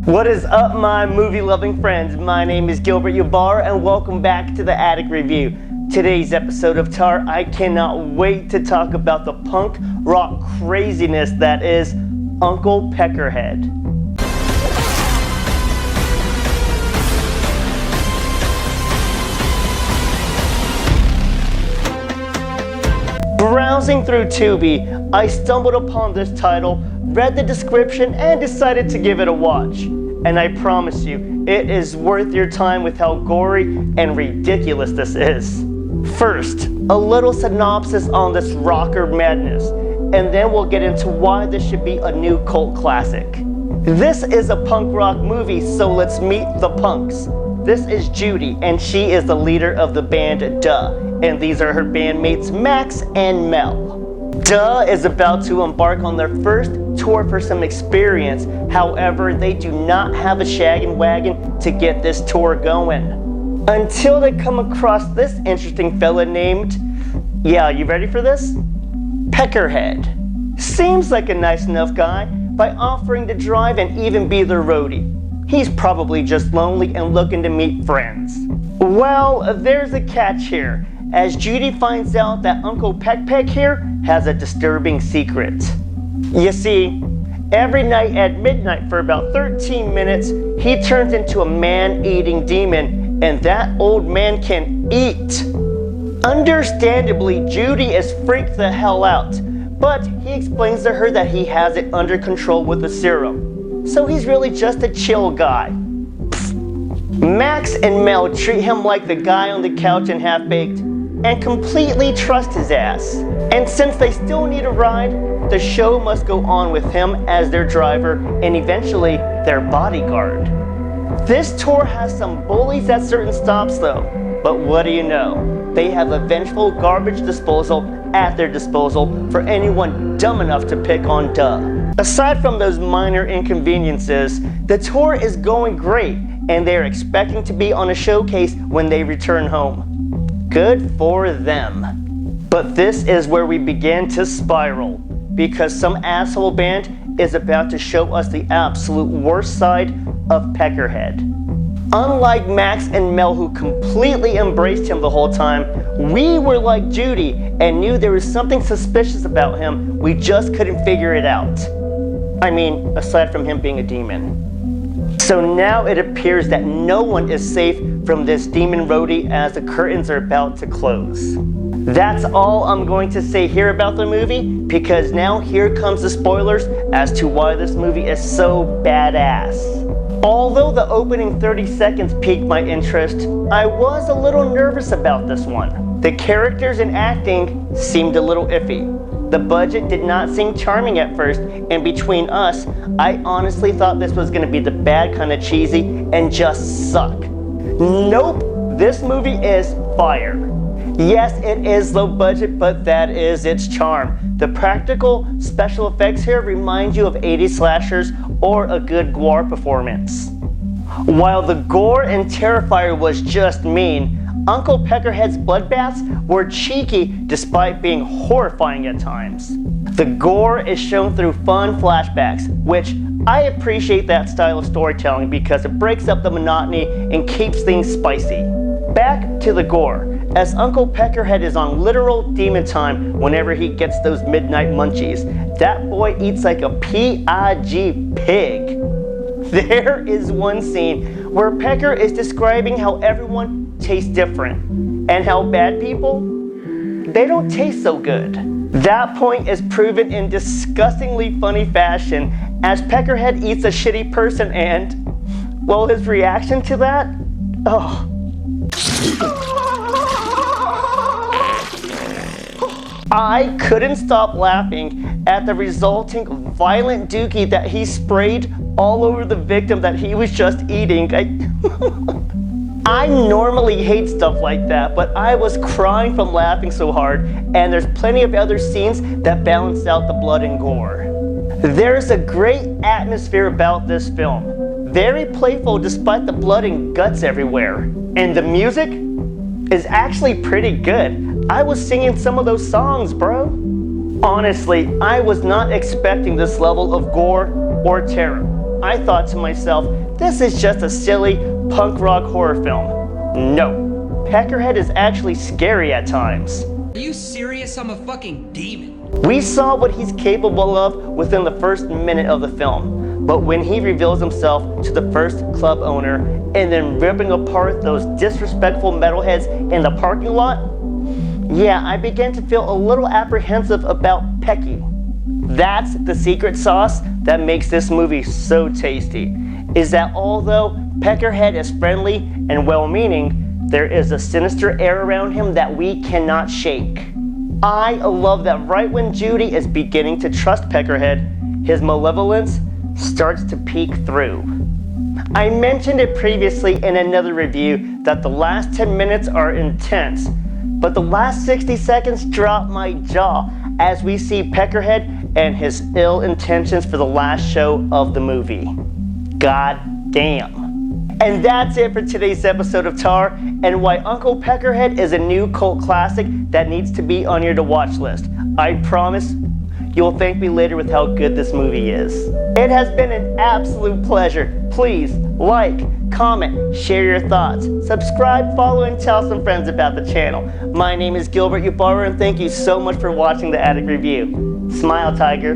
What is up, my movie-loving friends? My name is Gilbert Yabar, and welcome back to the Attic Review. Today's episode of Tar, I cannot wait to talk about the punk rock craziness that is Uncle Peckerhead. Browsing through Tubi, I stumbled upon this title, read the description, and decided to give it a watch. And I promise you, it is worth your time with how gory and ridiculous this is. First, a little synopsis on this rocker madness, and then we'll get into why this should be a new cult classic. This is a punk rock movie, so let's meet the punks. This is Judy, and she is the leader of the band Duh, and these are her bandmates Max and Mel. Duh is about to embark on their first tour for some experience. However, they do not have a shaggin' wagon to get this tour going. Until they come across this interesting fella named, yeah, you ready for this? Peckerhead. Seems like a nice enough guy by offering to drive and even be their roadie. He's probably just lonely and looking to meet friends. Well, there's a catch here, as Judy finds out that Uncle Peck here has a disturbing secret. You see, every night at midnight for about 13 minutes, he turns into a man-eating demon, and that old man can eat. Understandably, Judy is freaked the hell out, but he explains to her that he has it under control with a serum. So he's really just a chill guy. Max and Mel treat him like the guy on the couch in Half-Baked and completely trust his ass. And since they still need a ride, the show must go on with him as their driver and eventually their bodyguard. This tour has some bullies at certain stops though, but what do you know? They have a vengeful garbage disposal at their disposal for anyone dumb enough to pick on Duh. Aside from those minor inconveniences, the tour is going great, and they're expecting to be on a showcase when they return home. Good for them. But this is where we begin to spiral, because some asshole band is about to show us the absolute worst side of Peckerhead. Unlike Max and Mel, who completely embraced him the whole time, we were like Judy and knew there was something suspicious about him. We just couldn't figure it out. I mean, aside from him being a demon. So now it appears that no one is safe from this demon roadie as the curtains are about to close. That's all I'm going to say here about the movie, because now here comes the spoilers as to why this movie is so badass. Although the opening 30 seconds piqued my interest, I was a little nervous about this one. The characters and acting seemed a little iffy. The budget did not seem charming at first, and between us, I honestly thought this was going to be the bad kind of cheesy and just suck. Nope, this movie is fire. Yes, it is low budget, but that is its charm. The practical special effects here remind you of 80s slashers or a good gore performance. While the gore and Terrifier was just mean, Uncle Peckerhead's bloodbaths were cheeky despite being horrifying at times. The gore is shown through fun flashbacks, which I appreciate that style of storytelling because it breaks up the monotony and keeps things spicy. Back to the gore, as Uncle Peckerhead is on literal demon time whenever he gets those midnight munchies. That boy eats like a pig pig. There is one scene where Pecker is describing how everyone tastes different and how bad people, they don't taste so good. That point is proven in disgustingly funny fashion as Peckerhead eats a shitty person and, well, his reaction to that, oh. I couldn't stop laughing at the resulting violent dookie that he sprayed all over the victim that he was just eating. I normally hate stuff like that, but I was crying from laughing so hard, and there's plenty of other scenes that balance out the blood and gore. There's a great atmosphere about this film. Very playful despite the blood and guts everywhere. And the music is actually pretty good. I was singing some of those songs, bro. Honestly, I was not expecting this level of gore or terror. I thought to myself, this is just a silly punk rock horror film. No, Peckerhead is actually scary at times. Are you serious? I'm a fucking demon. We saw what he's capable of within the first minute of the film, but when he reveals himself to the first club owner and then ripping apart those disrespectful metalheads in the parking lot, yeah, I began to feel a little apprehensive about Pecky. That's the secret sauce that makes this movie so tasty, is that although Peckerhead is friendly and well-meaning, there is a sinister air around him that we cannot shake. I love that right when Judy is beginning to trust Peckerhead, his malevolence starts to peek through. I mentioned it previously in another review that the last 10 minutes are intense, but the last 60 seconds drop my jaw as we see Peckerhead and his ill intentions for the last show of the movie. God damn. And that's it for today's episode of Tar, and why Uncle Peckerhead is a new cult classic that needs to be on your to-watch list. I promise you'll thank me later with how good this movie is. It has been an absolute pleasure. Please like, comment, share your thoughts, subscribe, follow, and tell some friends about the channel. My name is Gilbert Ybarra, and thank you so much for watching the Attic Review. Smile, Tiger.